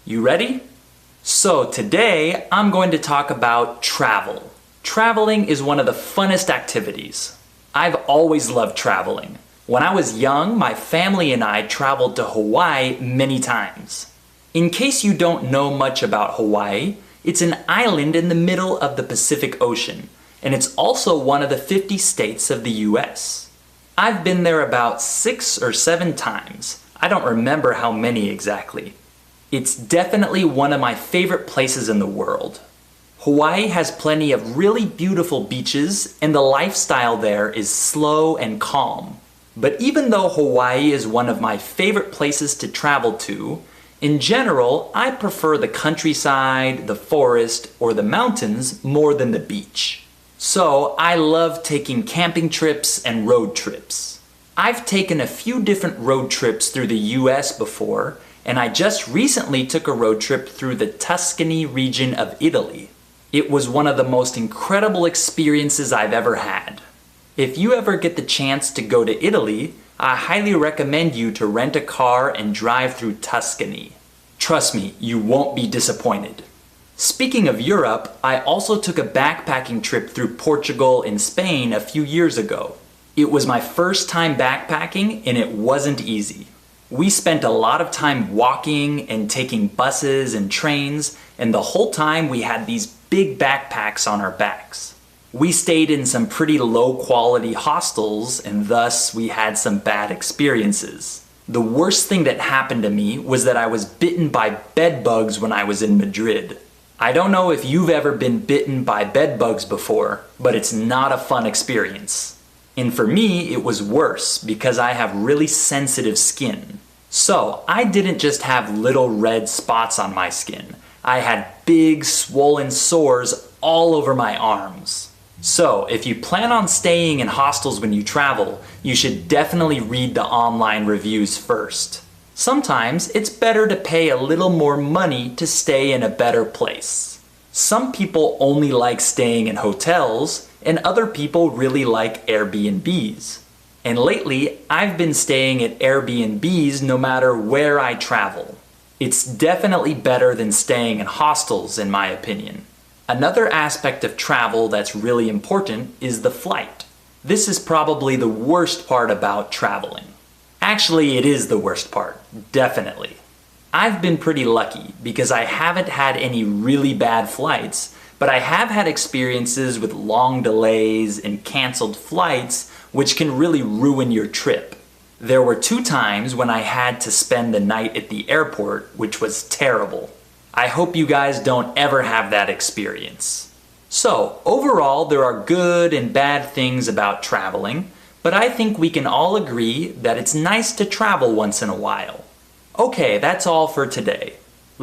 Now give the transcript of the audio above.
You ready? So today I'm going to talk about travel. Traveling is one of the funnest activities. I've always loved traveling. When I was young, my family and I traveled to Hawaii many times. In case you don't know much about Hawaii, it's an island in the middle of the Pacific Ocean, and it's also one of the 50 states of the US. I've been there about 6 or 7 times. I don't remember how many exactly. It's definitely one of my favorite places in the world. Hawaii has plenty of really beautiful beaches, and the lifestyle there is slow and calm. But even though Hawaii is one of my favorite places to travel to, in general, I prefer the countryside, the forest, or the mountains more than the beach. So I love taking camping trips and road trips. I've taken a few different road trips through the US before, and I just recently took a road trip through the Tuscany region of Italy. It was one of the most incredible experiences I've ever had. If you ever get the chance to go to Italy, I highly recommend you to rent a car and drive through Tuscany. Trust me, you won't be disappointed. Speaking of Europe, I also took a backpacking trip through Portugal and Spain a few years ago. It was my first time backpacking and it wasn't easy. We spent a lot of time walking and taking buses and trains, and the whole time we had these big backpacks on our backs. We stayed in some pretty low quality hostels, and thus we had some bad experiences. The worst thing that happened to me was that I was bitten by bed bugs when I was in Madrid. I don't know if you've ever been bitten by bed bugs before, but it's not a fun experience. And for me, it was worse because I have really sensitive skin. So I didn't just have little red spots on my skin. I had big swollen sores all over my arms. So if you plan on staying in hostels when you travel, you should definitely read the online reviews first. Sometimes it's better to pay a little more money to stay in a better place. Some people only like staying in hotels, and other people really like Airbnbs. And lately, I've been staying at Airbnbs no matter where I travel. It's definitely better than staying in hostels, in my opinion. Another aspect of travel that's really important is the flight. This is probably the worst part about traveling. Actually, it is the worst part, definitely. I've been pretty lucky because I haven't had any really bad flights, but I have had experiences with long delays and canceled flights which can really ruin your trip. There were 2 times when I had to spend the night at the airport, which was terrible. I hope you guys don't ever have that experience. So, overall, there are good and bad things about traveling, but I think we can all agree that it's nice to travel once in a while. Okay, that's all for today.